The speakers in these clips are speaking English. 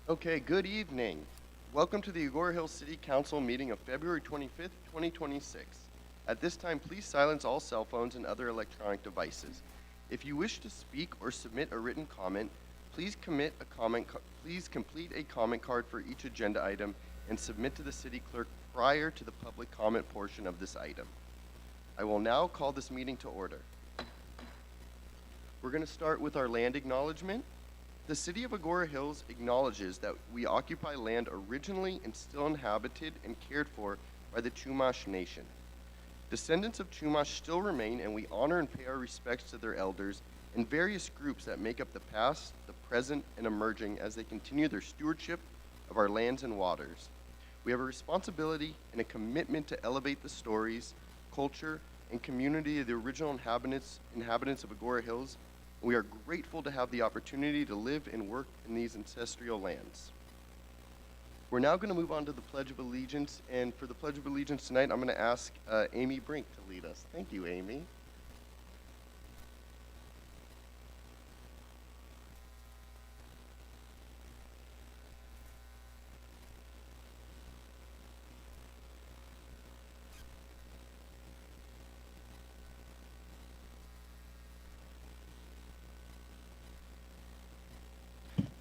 Okay, good evening. Welcome to the Agoura Hills City Council meeting of February 25th, 2026. At this time, please silence all cell phones and other electronic devices. If you wish to speak or submit a written comment, please please complete a comment card for each agenda item and submit to the city clerk prior to the public comment portion of this item. I will now call this meeting to order. We're going to start with our land acknowledgement. The City of Agoura Hills acknowledges that we occupy land originally and still inhabited and cared for by the Chumash Nation. Descendants of Chumash still remain, and we honor and pay our respects to their elders and various groups that make up the past, the present, and emerging as they continue their stewardship of our lands and waters. We have a responsibility and a commitment to elevate the stories, culture, and community of the original inhabitants of Agoura Hills. We are grateful to have the opportunity to live and work in these ancestral lands. We're now going to move on to the Pledge of Allegiance, and for the Pledge of Allegiance tonight, I'm going to ask Amy Brink to lead us. Thank you, Amy.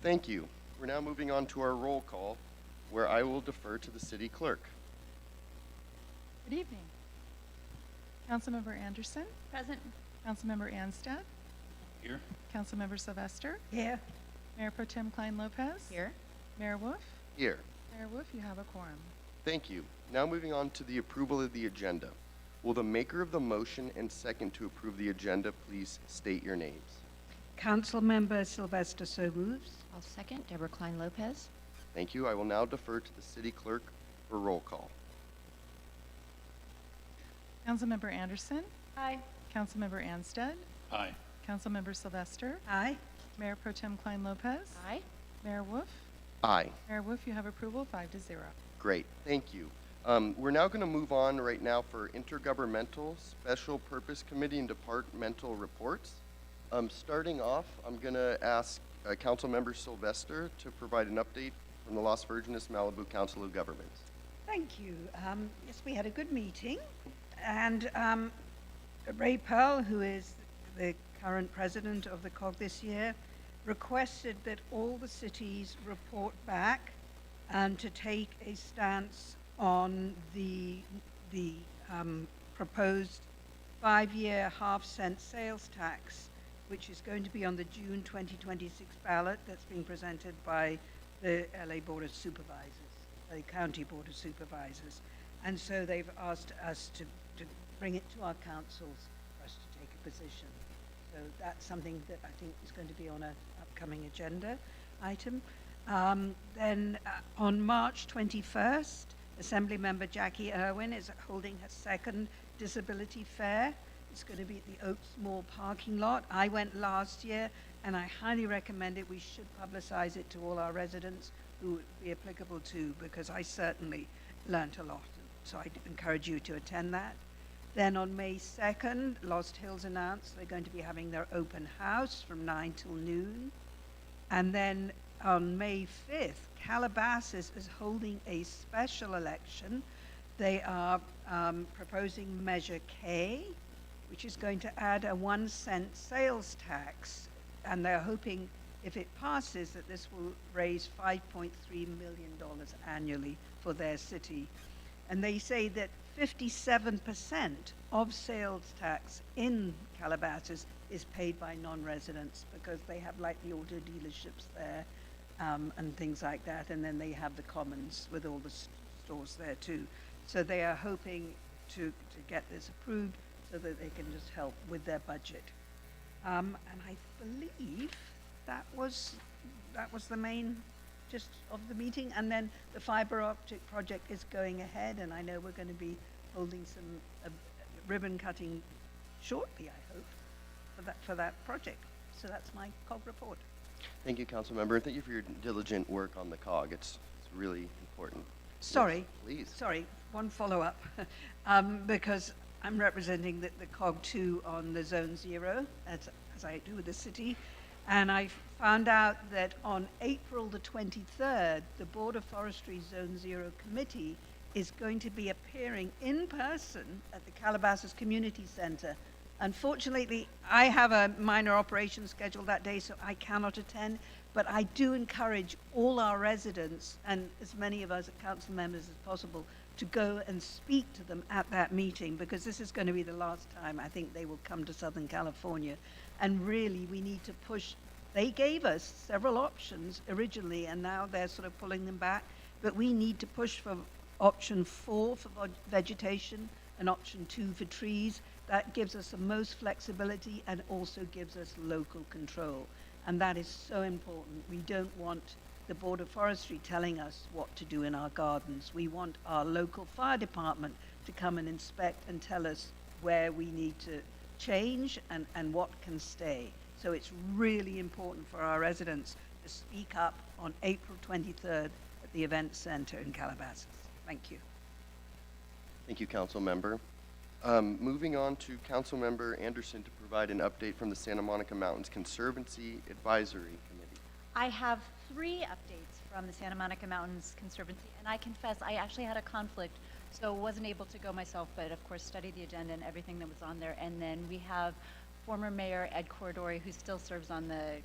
Thank you. We're now moving on to our roll call, where I will defer to the city clerk. Good evening. Councilmember Anderson, Present. Councilmember Anstead, Here. Councilmember Sylvester, Here. Mayor Pro Tem Klein Lopez. Here. Mayor Wolf. Here. Mayor Wolf, you have a quorum. Thank you. Now moving on to the approval of the agenda. Will the maker of the motion and second to approve the agenda please state your names? Councilmember Sylvester so moves. I'll second. Deborah Klein Lopez. Thank you. I will now defer to the city clerk for roll call. Councilmember Anderson, Aye. Councilmember Anstead, Aye. Councilmember Sylvester, Aye. Mayor Pro Tem Klein Lopez. Aye. Mayor Wolf. Aye. Mayor Wolf, you have approval 5-0. Great. Thank you. We're now going to move on right now for intergovernmental, special purpose committee, and departmental reports. Starting off, I'm going to ask Councilmember Sylvester to provide an update from the Las Virgenes Malibu Council of Governments. Thank you. Yes, we had a good meeting, and Ray Pearl, who is the current president of the COG this year, requested that all the cities report back and to take a stance on the proposed 5-year half-cent sales tax, which is going to be on the June 2026 ballot that's being presented by the LA Board of Supervisors, the County Board of Supervisors. And so they've asked us to bring it to our councils for us to take a position. So that's something that I think is going to be on an upcoming agenda item. Then on March 21st, Assemblymember Jackie Irwin is holding her second disability fair. It's going to be at the Oaks Mall parking lot. I went last year, and I highly recommend it. We should publicize it to all our residents who would be applicable to, because I certainly learnt a lot. So I encourage you to attend that. Then on May 2nd, Lost Hills announced they're going to be having their open house from 9 till noon. And then on May 5th, Calabasas is holding a special election. They are proposing Measure K, which is going to add a 1-cent sales tax. And they're hoping, if it passes, that this will raise $5.3 million annually for their city. And they say that 57% of sales tax in Calabasas is paid by non-residents, because they have like the auto dealerships there and things like that. And then they have the commons with all the stores there too. So they are hoping to get this approved so that they can just help with their budget. And I believe that was the main gist of the meeting. And then the fiber optic project is going ahead, and I know we're going to be holding some ribbon cutting shortly, I hope, for that project. So that's my COG report. Thank you, Councilmember, and thank you for your diligent work on the COG. It's really important. Sorry. Yes, please. Sorry, one follow-up, because I'm representing the COG 2 on the Zone 0, as I do with the city. And I found out that on April the 23rd, the Board of Forestry Zone 0 Committee is going to be appearing in person at the Calabasas Community Center. Unfortunately, I have a minor operation scheduled that day, so I cannot attend, but I do encourage all our residents, and as many of us council members as possible, to go and speak to them at that meeting, because this is going to be the last time I think they will come to Southern California. And really, we need to push. They gave us several options originally, and now they're sort of pulling them back, but we need to push for option 4 for vegetation and option 2 for trees. That gives us the most flexibility and also gives us local control. And that is so important. We don't want the Board of Forestry telling us what to do in our gardens. We want our local fire department to come and inspect and tell us where we need to change and what can stay. So it's really important for our residents to speak up on April 23rd at the Event Center in Calabasas. Thank you. Thank you, Council Member. Moving on to Council Member Anderson to provide an update from the Santa Monica Mountains Conservancy Advisory Committee. I have 3 updates from the Santa Monica Mountains Conservancy, and I confess I actually had a conflict, so wasn't able to go myself, but of course studied the agenda and everything that was on there. And then we have former Mayor Ed Corridori, who still serves on the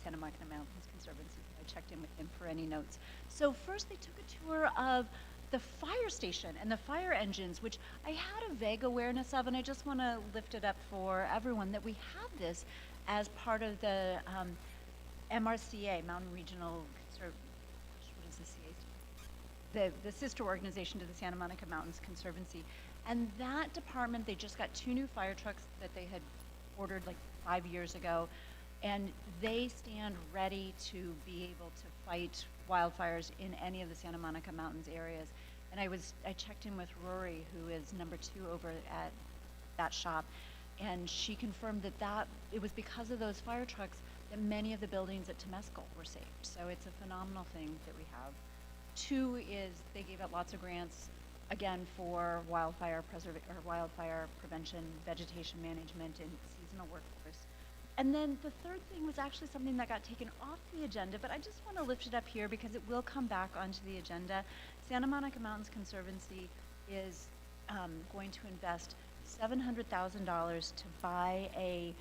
Santa Monica Mountains Conservancy. I checked in with him for any notes. So first they took a tour of the fire station and the fire engines, which I had a vague awareness of, and I just want to lift it up for everyone that we have this as part of the MRCA, Mountain Regional what is the CA? The sister organization to the Santa Monica Mountains Conservancy. And that department, they just got 2 new fire trucks that they had ordered like 5 years ago, and they stand ready to be able to fight wildfires in any of the Santa Monica Mountains areas. And I checked in with Rory, who is number 2 over at that shop, and she confirmed that it was because of those fire trucks that many of the buildings at Temescal were saved. So it's a phenomenal thing that we have. 2 is they gave out lots of grants, again, for wildfire prevention, vegetation management, and seasonal workforce. And then the third thing was actually something that got taken off the agenda, but I just want to lift it up here because it will come back onto the agenda. Santa Monica Mountains Conservancy is going to invest $700,000 to buy a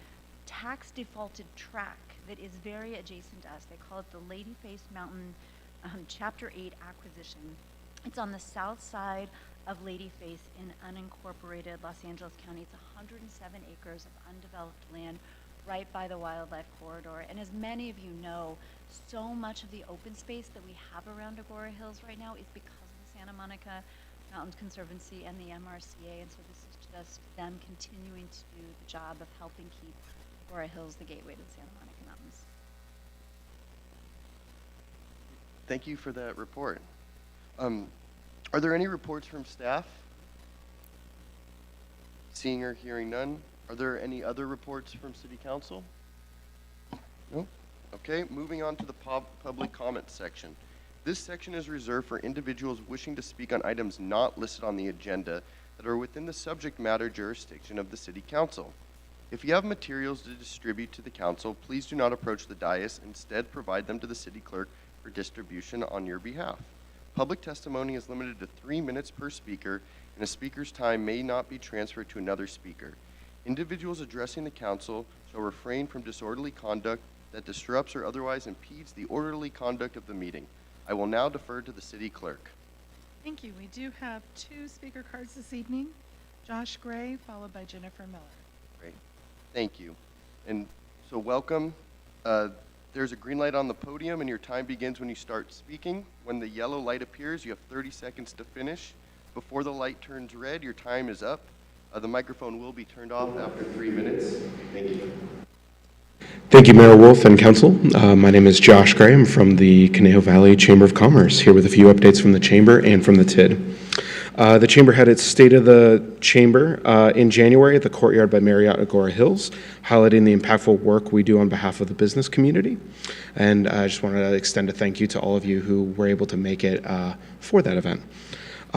tax defaulted track that is very adjacent to us. They call it the Ladyface Mountain Chapter 8 acquisition. It's on the south side of Ladyface in unincorporated Los Angeles County. It's 107 acres of undeveloped land right by the wildlife corridor. And as many of you know, so much of the open space that we have around Agoura Hills right now is because of the Santa Monica Mountains Conservancy and the MRCA. And so this is just them continuing to do the job of helping keep Agoura Hills the gateway to the Santa Monica Mountains. Thank you for that report. Are there any reports from staff? Seeing or hearing none. Are there any other reports from City Council? No? Okay, moving on to the public comment section. This section is reserved for individuals wishing to speak on items not listed on the agenda that are within the subject matter jurisdiction of the City Council. If you have materials to distribute to the Council, please do not approach the dais. Instead, provide them to the City Clerk for distribution on your behalf. Public testimony is limited to 3 minutes per speaker, and a speaker's time may not be transferred to another speaker. Individuals addressing the Council shall refrain from disorderly conduct that disrupts or otherwise impedes the orderly conduct of the meeting. I will now defer to the City Clerk. Thank you. We do have 2 speaker cards this evening. Josh Gray, followed by Jennifer Miller. Great. Thank you. And so welcome. There's a green light on the podium, and your time begins when you start speaking. When the yellow light appears, you have 30 seconds to finish. Before the light turns red, your time is up. The microphone will be turned off after 3 minutes. Thank you. Thank you, Mayor Wolf and Council. My name is Josh Gray. I'm from the Conejo Valley Chamber of Commerce, here with a few updates from the Chamber and from the TID. The Chamber had its State of the Chamber in January at the Courtyard by Marriott Agoura Hills, highlighting the impactful work we do on behalf of the business community. And I just wanted to extend a thank you to all of you who were able to make it for that event.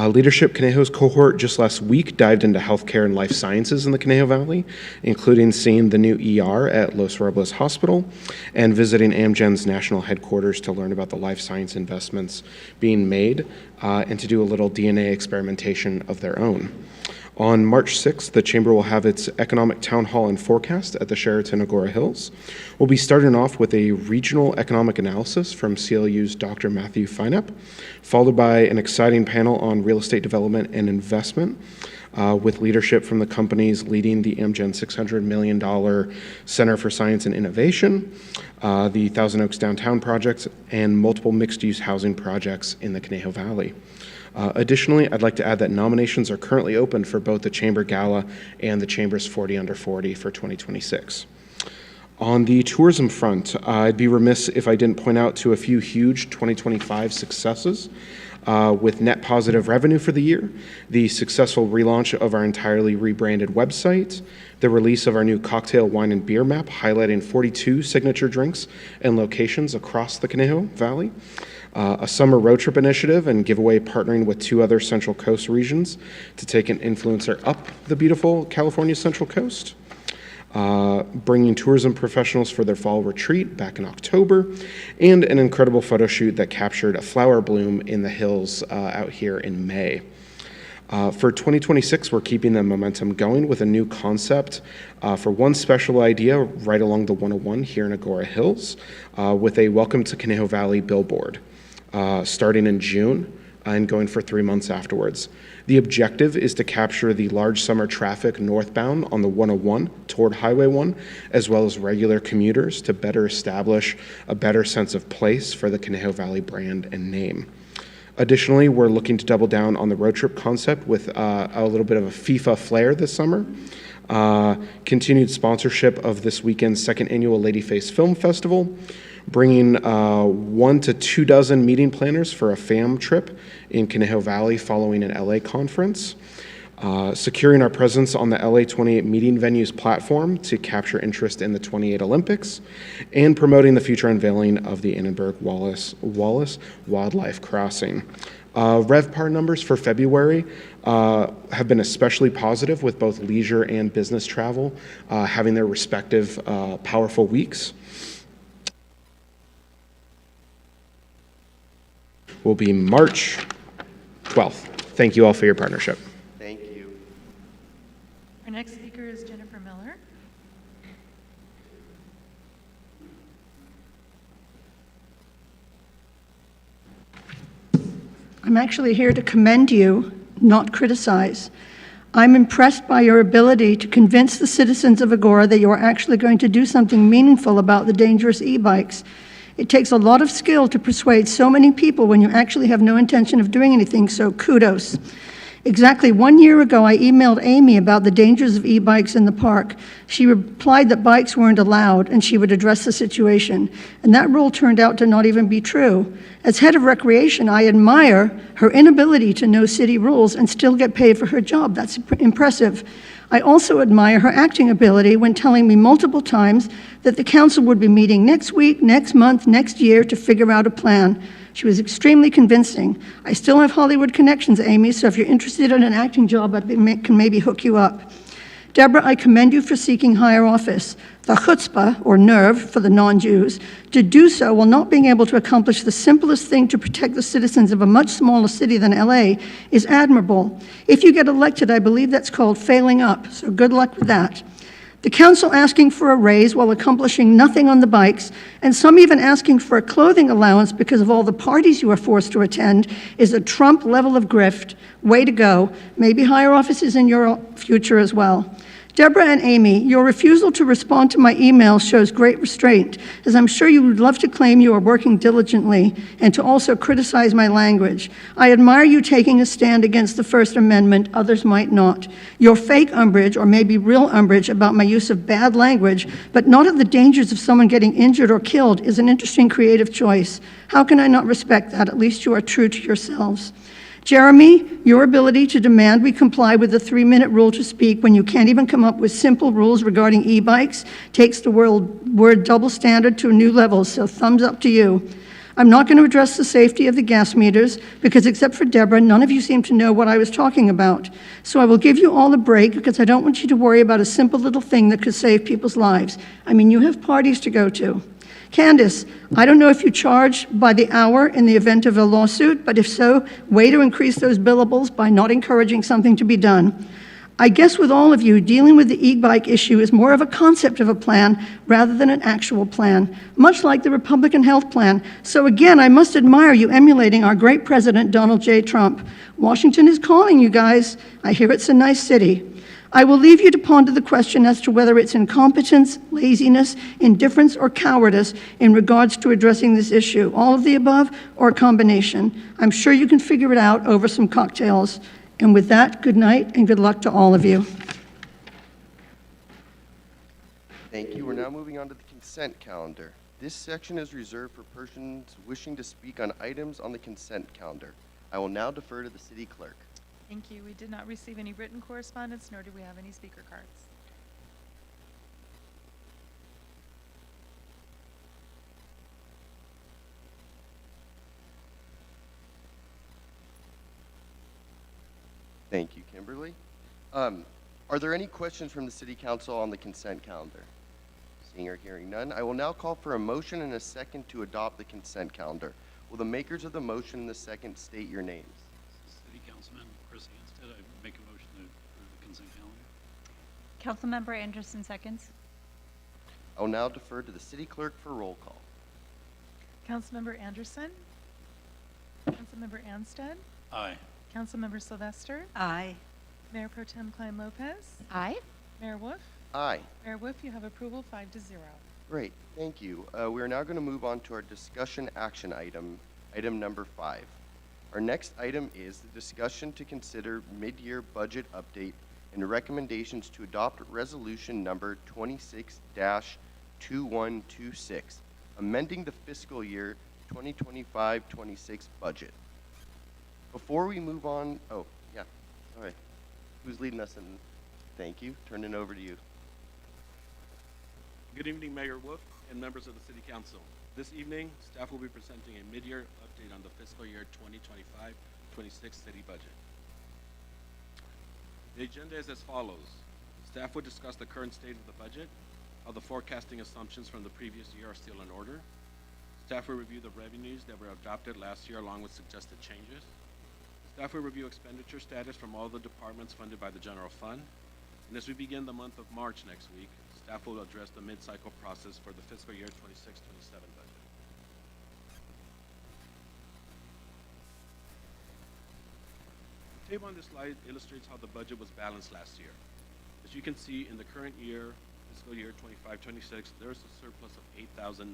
Leadership Conejo's cohort just last week dived into healthcare and life sciences in the Conejo Valley, including seeing the new ER at Los Robles Hospital and visiting Amgen's national headquarters to learn about the life science investments being made and to do a little DNA experimentation of their own. On March 6th, the Chamber will have its Economic Town Hall and Forecast at the Sheraton Agoura Hills. We'll be starting off with a regional economic analysis from CLU's Dr. Matthew Feinup, followed by an exciting panel on real estate development and investment with leadership from the companies leading the Amgen $600 million Center for Science and Innovation, the Thousand Oaks Downtown projects, and multiple mixed-use housing projects in the Conejo Valley. Additionally, I'd like to add that nominations are currently open for both the Chamber Gala and the Chamber's 40 Under 40 for 2026. On the tourism front, I'd be remiss if I didn't point out to a few huge 2025 successes with net positive revenue for the year, the successful relaunch of our entirely rebranded website, the release of our new cocktail, wine, and beer map highlighting 42 signature drinks and locations across the Conejo Valley, a summer road trip initiative and giveaway partnering with 2 other Central Coast regions to take an influencer up the beautiful California Central Coast, bringing tourism professionals for their fall retreat back in October, and an incredible photo shoot that captured a flower bloom in the hills out here in May. For 2026, we're keeping the momentum going with a new concept for one special idea right along the 101 here in Agoura Hills with a Welcome to Conejo Valley billboard. Starting in June and going for 3 months afterwards. The objective is to capture the large summer traffic northbound on the 101 toward Highway 1, as well as regular commuters to better establish a better sense of place for the Conejo Valley brand and name. Additionally, we're looking to double down on the road trip concept with a little bit of a FIFA flair this summer. Continued sponsorship of this weekend's second annual Ladyface Film Festival, bringing 1 to 2 dozen meeting planners for a fam trip in Conejo Valley following an LA conference, securing our presence on the LA 28 meeting venues platform to capture interest in the 28 Olympics, and promoting the future unveiling of the Annenberg-Wallace Wildlife Crossing. RevPAR numbers for February have been especially positive with both leisure and business travel having their respective powerful weeks. Will be March 12th. Thank you all for your partnership. Thank you. Our next speaker is Jennifer Miller. I'm actually here to commend you, not criticize. I'm impressed by your ability to convince the citizens of Agoura that you are actually going to do something meaningful about the dangerous e-bikes. It takes a lot of skill to persuade so many people when you actually have no intention of doing anything, so kudos. Exactly 1 year ago, I emailed Amy about the dangers of e-bikes in the park. She replied that bikes weren't allowed and she would address the situation. And that rule turned out to not even be true. As head of recreation, I admire her inability to know city rules and still get paid for her job. That's impressive. I also admire her acting ability when telling me multiple times that the council would be meeting next week, next month, next year to figure out a plan. She was extremely convincing. I still have Hollywood connections, Amy, so if you're interested in an acting job, I can maybe hook you up. Deborah, I commend you for seeking higher office. The chutzpah, or nerve for the non-Jews, to do so while not being able to accomplish the simplest thing to protect the citizens of a much smaller city than LA is admirable. If you get elected, I believe that's called failing up, so good luck with that. The council asking for a raise while accomplishing nothing on the bikes, and some even asking for a clothing allowance because of all the parties you are forced to attend, is a Trump level of grift. Way to go. Maybe higher offices in your future as well. Deborah and Amy, your refusal to respond to my email shows great restraint, as I'm sure you would love to claim you are working diligently and to also criticize my language. I admire you taking a stand against the First Amendment, others might not. Your fake umbrage, or maybe real umbrage, about my use of bad language, but not of the dangers of someone getting injured or killed, is an interesting creative choice. How can I not respect that? At least you are true to yourselves. Jeremy, your ability to demand we comply with the 3-minute rule to speak when you can't even come up with simple rules regarding e-bikes takes the word double standard to a new level, so thumbs up to you. I'm not going to address the safety of the gas meters because except for Deborah, none of you seem to know what I was talking about. So I will give you all a break because I don't want you to worry about a simple little thing that could save people's lives. I mean, you have parties to go to. Candace, I don't know if you charge by the hour in the event of a lawsuit, but if so, way to increase those billables by not encouraging something to be done. I guess with all of you, dealing with the e-bike issue is more of a concept of a plan rather than an actual plan, much like the Republican health plan. So again, I must admire you emulating our great president, Donald J. Trump. Washington is calling you guys. I hear it's a nice city. I will leave you to ponder the question as to whether it's incompetence, laziness, indifference, or cowardice in regards to addressing this issue, all of the above or a combination. I'm sure you can figure it out over some cocktails. And with that, good night and good luck to all of you. Thank you. We're now moving on to the consent calendar. This section is reserved for persons wishing to speak on items on the consent calendar. I will now defer to the city clerk. Thank you. We did not receive any written correspondence, nor do we have any speaker cards. Thank you, Kimberly. Are there any questions from the city council on the consent calendar? Seeing or hearing none, I will now call for a motion and a second to adopt the consent calendar. Will the makers of the motion and the second state your names? City Councilman Chris Anstead, I make a motion to approve the consent calendar. Councilmember Anderson seconds. I will now defer to the city clerk for roll call. Councilmember Anderson. Councilmember Anstead. Aye. Councilmember Sylvester. Aye. Mayor Pro Tem Klein Lopez. Aye. Mayor Wolf. Aye. Mayor Wolf, you have approval 5-0. Great, thank you. We are now going to move on to our discussion action item, item number 5. Our next item is the discussion to consider mid-year budget update and recommendations to adopt resolution number 26-2126, amending the fiscal year 2025-26 budget. Before we move on, oh, yeah, all right. Who's leading us in? Thank you. Turn it over to you. Good evening, Mayor Wolf and members of the City Council. This evening, staff will be presenting a mid-year update on the fiscal year 2025-26 city budget. The agenda is as follows. Staff will discuss the current state of the budget, how the forecasting assumptions from the previous year are still in order. Staff will review the revenues that were adopted last year along with suggested changes. Staff will review expenditure status from all the departments funded by the general fund. And as we begin the month of March next week, staff will address the mid-cycle process for the fiscal year 26-27 budget. The table on this slide illustrates how the budget was balanced last year. As you can see, in the current year, fiscal year 25-26, there is a surplus of $8,092.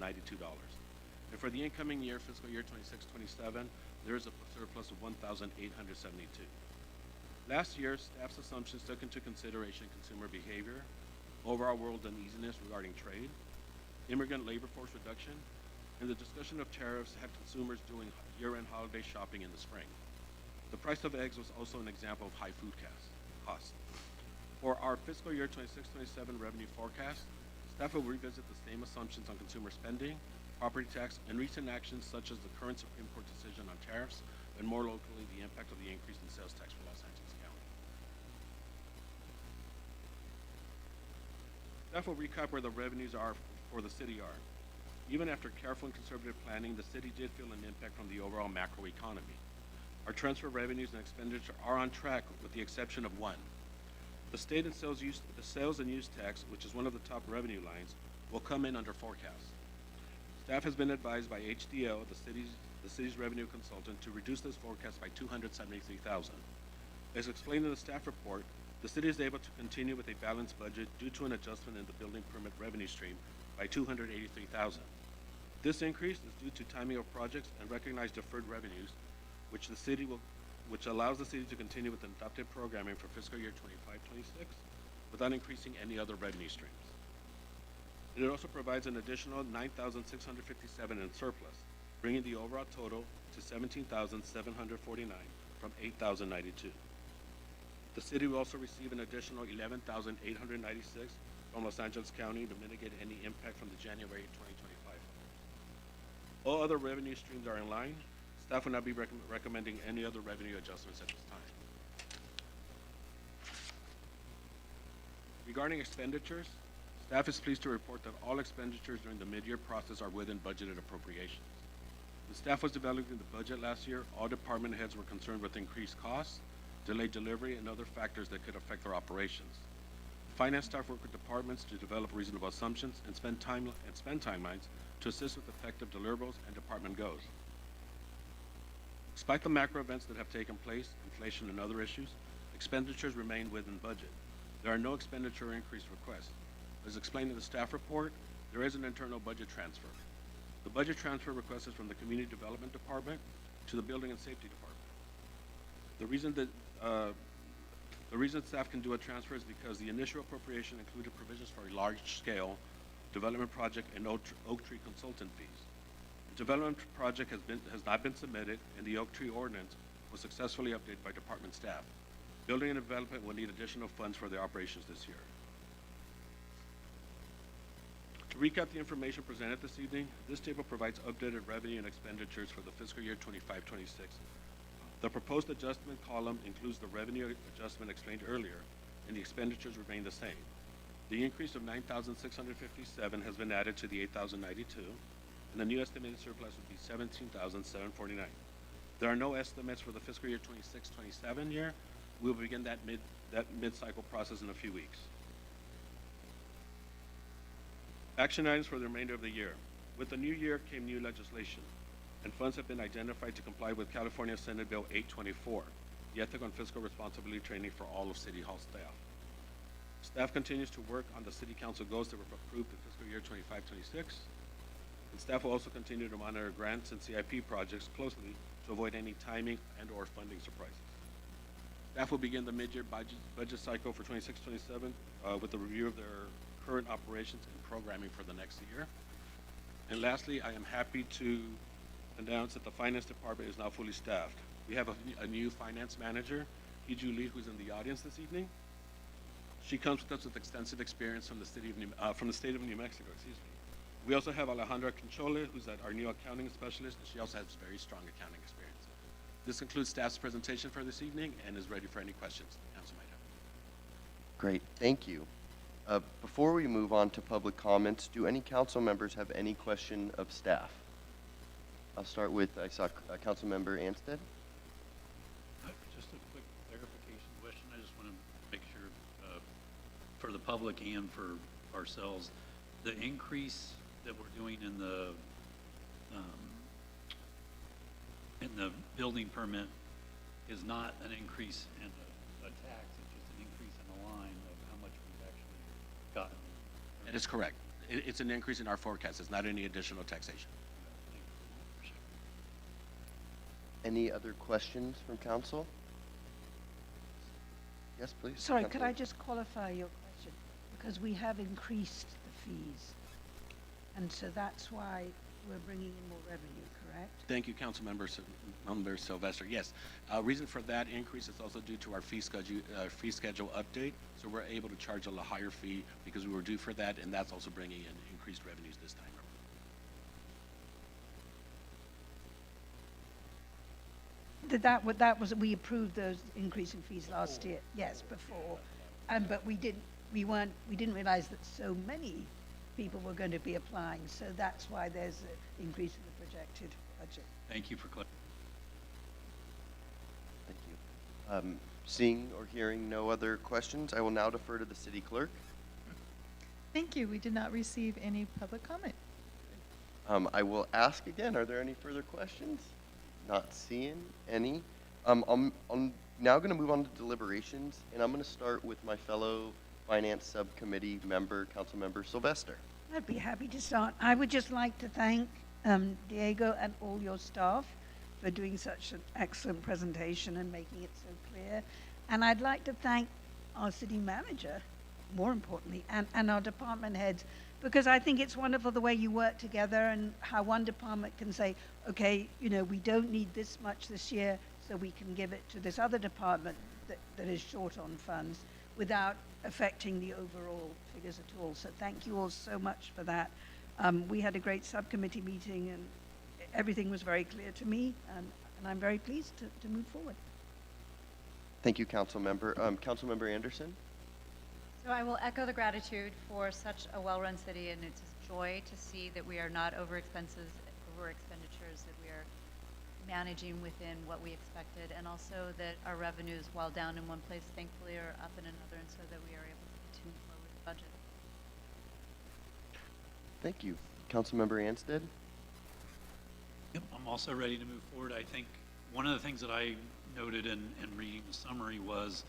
And for the incoming year, fiscal year 26-27, there is a surplus of $1,872. Last year, staff's assumptions took into consideration consumer behavior, overall world uneasiness regarding trade, immigrant labor force reduction, and the discussion of tariffs had consumers doing year-end holiday shopping in the spring. The price of eggs was also an example of high food costs. For our fiscal year 26-27 revenue forecast, staff will revisit the same assumptions on consumer spending, property tax, and recent actions such as the current Supreme Court decision on tariffs, and more locally, the impact of the increase in sales tax for Los Angeles County. Staff will recap where the revenues are for the city are. Even after careful and conservative planning, the city did feel an impact from the overall macro economy. Our transfer revenues and expenditure are on track with the exception of one. The state and sales and use tax, which is one of the top revenue lines, will come in under forecast. Staff has been advised by HDL, the city's revenue consultant, to reduce this forecast by $273,000. As explained in the staff report, the city is able to continue with a balanced budget due to an adjustment in the building permit revenue stream by $283,000. This increase is due to timing of projects and recognized deferred revenues, which allows the city to continue with adopted programming for fiscal year 25-26 without increasing any other revenue streams. It also provides an additional $9,657 in surplus, bringing the overall total to $17,749 from $8,092. The city will also receive an additional $11,896 from Los Angeles County to mitigate any impact from the January 2025. All other revenue streams are in line. Staff will not be recommending any other revenue adjustments at this time. Regarding expenditures, staff is pleased to report that all expenditures during the mid-year process are within budgeted appropriations. The staff was developing the budget last year. All department heads were concerned with increased costs, delayed delivery, and other factors that could affect their operations. Finance staff work with departments to develop reasonable assumptions and spend timelines to assist with effective deliverables and department goals. Despite the macro events that have taken place, inflation and other issues, expenditures remain within budget. There are no expenditure increase requests. As explained in the staff report, there is an internal budget transfer. The budget transfer request is from the Community Development Department to the Building and Safety Department. The reason staff can do a transfer is because the initial appropriation included provisions for a large-scale development project and Oak Tree consultant fees. The development project has not been submitted, and the Oak Tree ordinance was successfully updated by department staff. Building and development will need additional funds for their operations this year. To recap the information presented this evening, this table provides updated revenue and expenditures for the fiscal year 25-26. The proposed adjustment column includes the revenue adjustment explained earlier, and the expenditures remain the same. The increase of $9,657 has been added to the $8,092, and the new estimated surplus would be $17,749. There are no estimates for the fiscal year 26-27 year. We will begin that mid-cycle process in a few weeks. Action items for the remainder of the year. With the new year came new legislation, and funds have been identified to comply with California Senate Bill 824, the Ethical and Fiscal Responsibility Training for all of City Hall staff. Staff continues to work on the City Council goals that were approved in fiscal year 25-26, and staff will also continue to monitor grants and CIP projects closely to avoid any timing and or funding surprises. Staff will begin the mid-year budget cycle for 26-27 with a review of their current operations and programming for the next year. And lastly, I am happy to announce that the finance department is now fully staffed. We have a new finance manager, Hiju Lee, who's in the audience this evening. She comes with us with extensive experience from the state of New Mexico. We also have Alejandra Conchole, who's our new accounting specialist, and she also has very strong accounting experience. This concludes staff's presentation for this evening and is ready for any questions the council might have. Great, thank you. Before we move on to public comments, do any council members have any question of staff? I'll start with, I saw Council Member Anstead. Just a quick clarification question. I just want to make sure for the public and for ourselves, the increase that we're doing in the building permit is not an increase in a tax, it's just an increase in the line of how much we've actually gotten. That is correct. It's an increase in our forecast. It's not any additional taxation. Any other questions from council? Yes, please. Sorry, could Councilor. I just qualify your question? Because we have increased the fees, and so that's why we're bringing in more revenue, correct? Thank you, Councilmember Sylvester. Yes, reason for that increase is also due to our fee schedule update. So we're able to charge a higher fee because we were due for that, and that's also bringing in increased revenues this time. We approved those increasing fees last year. Yes, before, but we didn't realize that so many people were going to be applying. So that's why there's an increase in the projected budget. Thank you for clarifying. Thank you. Seeing or hearing no other questions, I will now defer to the city clerk. Thank you. We did not receive any public comment. I will ask again, are there any further questions? Not seeing any. I'm now going to move on to deliberations, and I'm going to start with my fellow Finance Subcommittee member, Councilmember Sylvester. I'd be happy to start. I would just like to thank Diego and all your staff for doing such an excellent presentation and making it so clear. And I'd like to thank our city manager, more importantly, and our department heads, because I think it's wonderful the way you work together and how one department can say, okay, we don't need this much this year, so we can give it to this other department that is short on funds without affecting the overall figures at all. So thank you all so much for that. We had a great subcommittee meeting, and everything was very clear to me, and I'm very pleased to move forward. Thank you, Councilmember. Councilmember Anderson? So I will echo the gratitude for such a well-run city, and it's a joy to see that we are not over expenditures, that we are managing within what we expected, and also that our revenues, while down in one place, thankfully are up in another, and so that we are able to continue forward with the budget. Thank you. Councilmember Anstead? Yep, I'm also ready to move forward. I think one of the things that I noted in reading the summary was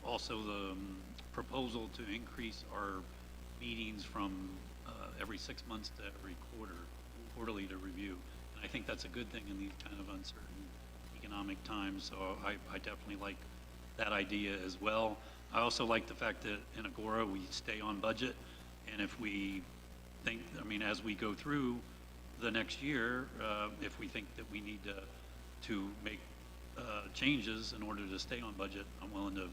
also the proposal to increase our meetings from every 6 months to every quarterly to review. And I think that's a good thing in these kind of uncertain economic times. So I definitely like that idea as well. I also like the fact that in Agoura we stay on budget, and if we think, I mean, as we go through the next year, if we think that we need to make changes in order to stay on budget, I'm willing to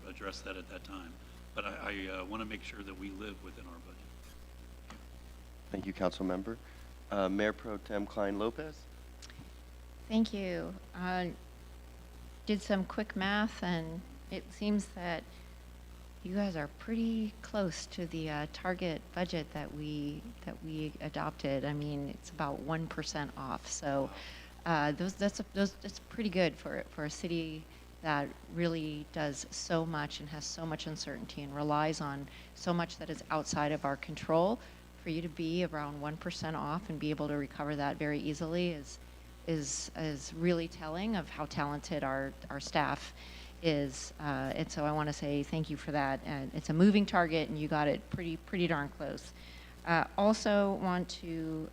address that at that time. But I want to make sure that we live within our budget. Thank you, Councilmember. Mayor Pro Tem Klein-Lopez? Thank you. Did some quick math, and it seems that you guys are pretty close to the target budget that we adopted. I mean, it's about 1% off. So that's pretty good for a city that really does so much and has so much uncertainty and relies on so much that is outside of our control. For you to be around 1% off and be able to recover that very easily is really telling of how talented our staff is. And so I want to say thank you for that. And it's a moving target, and you got it pretty darn close. Also want to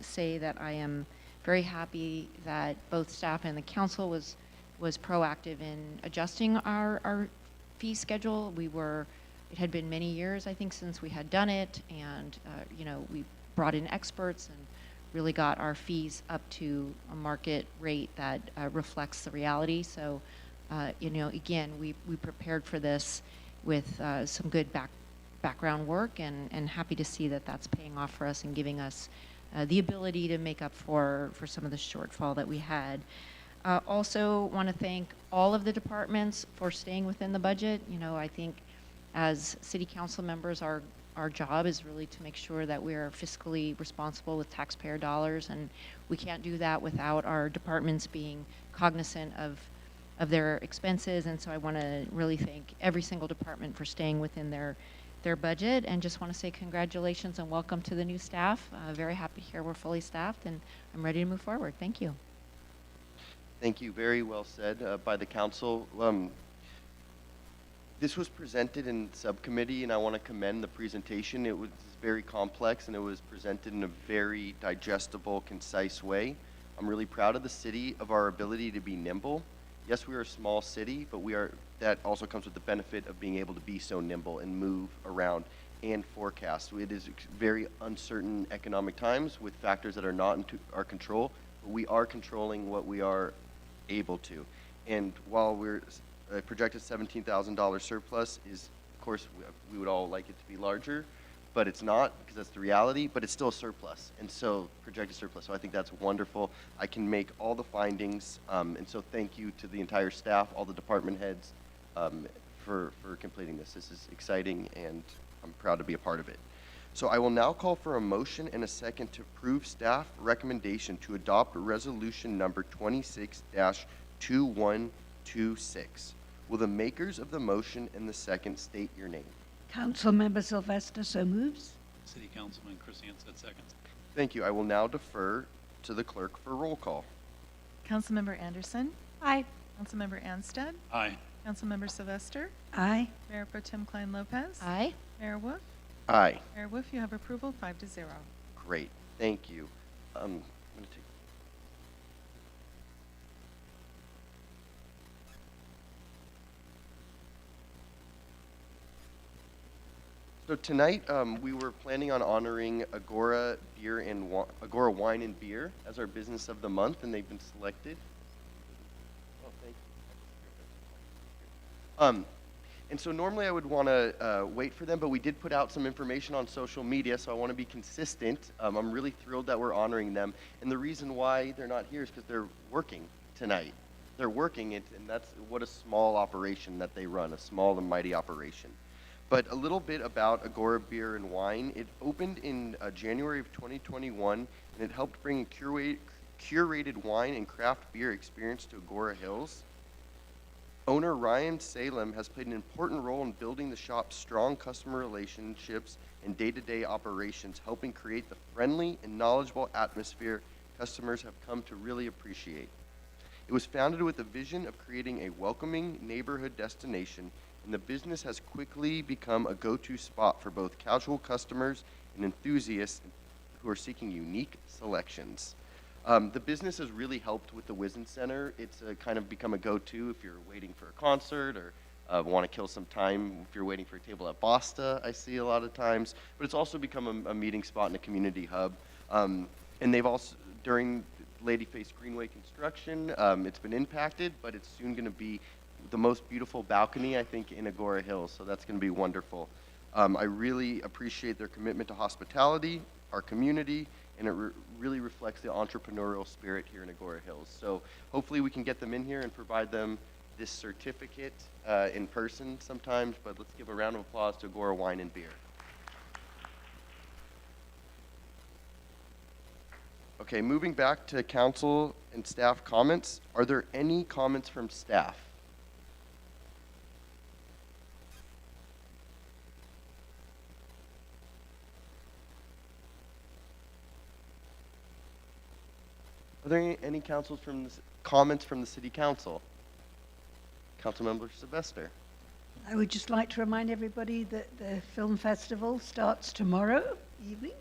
say that I am very happy that both staff and the council was proactive in adjusting our fee schedule. It had been many years, I think, since we had done it, and we brought in experts and really got our fees up to a market rate that reflects the reality. So, again, we prepared for this with some good background work, and happy to see that that's paying off for us and giving us the ability to make up for some of the shortfall that we had. Also want to thank all of the departments for staying within the budget. I think as city council members, our job is really to make sure that we are fiscally responsible with taxpayer dollars, and we can't do that without our departments being cognizant of their expenses. And so I want to really thank every single department for staying within their budget, and just want to say congratulations and welcome to the new staff. Very happy here we're fully staffed, and I'm ready to move forward. Thank you. Thank you. Very well said by the council. This was presented in subcommittee, and I want to commend the presentation. It was very complex, and it was presented in a very digestible, concise way. I'm really proud of the city, of our ability to be nimble. Yes, we are a small city, but that also comes with the benefit of being able to be so nimble and move around and forecast. It is very uncertain economic times with factors that are not into our control, but we are controlling what we are able to. And while we're a projected $17,000 surplus is, of course, we would all like it to be larger, but it's not, because that's the reality, but it's still a surplus, and so projected surplus. So I think that's wonderful. I can make all the findings, and so thank you to the entire staff, all the department heads, for completing this. This is exciting, and I'm proud to be a part of it. So I will now call for a motion and a second to approve staff recommendation to adopt resolution number 26-2126. Will the makers of the motion and the second state your name? Councilmember Sylvester so moves. City Councilman Chris Anstead seconds. Thank you. I will now defer to the clerk for roll call. Councilmember Anderson? Aye. Councilmember Anstead? Aye. Councilmember Sylvester? Aye. Mayor Pro Tem Klein-Lopez? Aye. Mayor Wolf? Aye. Mayor Wolf, you have approval, 5-0. Great. Thank you. I'm going to take. So tonight, we were planning on honoring Agoura Agoura Wine and Beer as our business of the month, and they've been selected. Oh, thank you. And so normally I would want to wait for them, but we did put out some information on social media, so I want to be consistent. I'm really thrilled that we're honoring them. And the reason why they're not here is because they're working tonight. They're working, and that's what a small operation that they run, a small and mighty operation. But a little bit about Agoura Beer and Wine. It opened in January of 2021, and it helped bring a curated wine and craft beer experience to Agoura Hills. Owner Ryan Salem has played an important role in building the shop's strong customer relationships and day-to-day operations, helping create the friendly and knowledgeable atmosphere customers have come to really appreciate. It was founded with a vision of creating a welcoming neighborhood destination, and the business has quickly become a go-to spot for both casual customers and enthusiasts who are seeking unique selections. The business has really helped with the Wizen Center. It's kind of become a go-to if you're waiting for a concert or want to kill some time if you're waiting for a table at Basta, I see a lot of times. But it's also become a meeting spot and a community hub. And they've also, during Ladyface Greenway construction, it's been impacted, but it's soon going to be the most beautiful balcony, I think, in Agoura Hills. So that's going to be wonderful. I really appreciate their commitment to hospitality, our community, and it really reflects the entrepreneurial spirit here in Agoura Hills. So hopefully we can get them in here and provide them this certificate in person sometimes, but let's give a round of applause to Agoura Wine and Beer. Okay, moving back to council and staff comments. Are there any comments from staff? Are there any comments from the city council? Councilmember Sylvester. I would just like to remind everybody that the film festival starts tomorrow evening,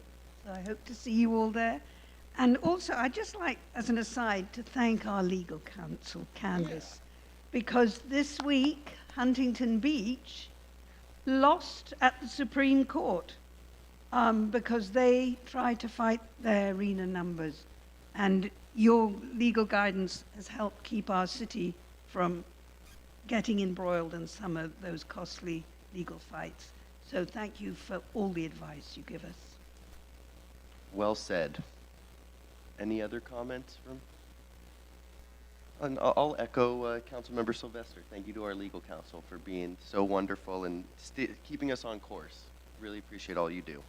so I hope to see you all there. And also, I'd just like, as an aside, to thank our legal counsel, Candice, because this week, Huntington Beach lost at the Supreme Court because they tried to fight their arena numbers. And your legal guidance has helped keep our city from getting embroiled in some of those costly legal fights. So thank you for all the advice you give us. Well said. Any other comments from? And I'll echo Councilmember Sylvester. Thank you to our legal counsel for being so wonderful and keeping us on course. Really appreciate all you do.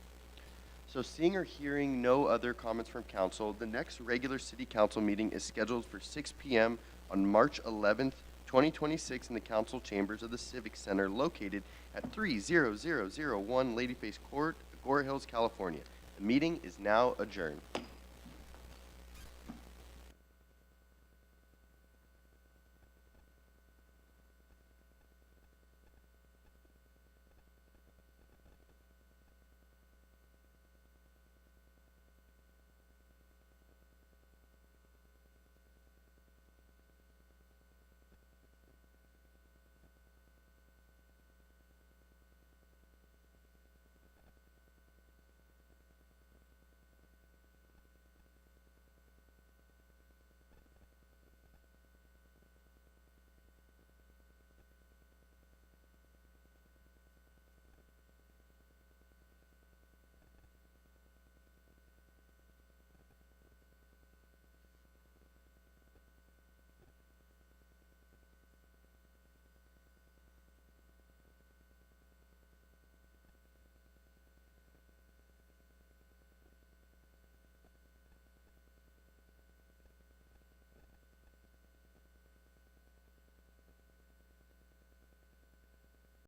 So seeing or hearing no other comments from council, the next regular city council meeting is scheduled for 6 p.m. on March 11th, 2026 in the council chambers of the Civic Center located at 30001 Ladyface Court, Agoura Hills, California. The meeting is now adjourned.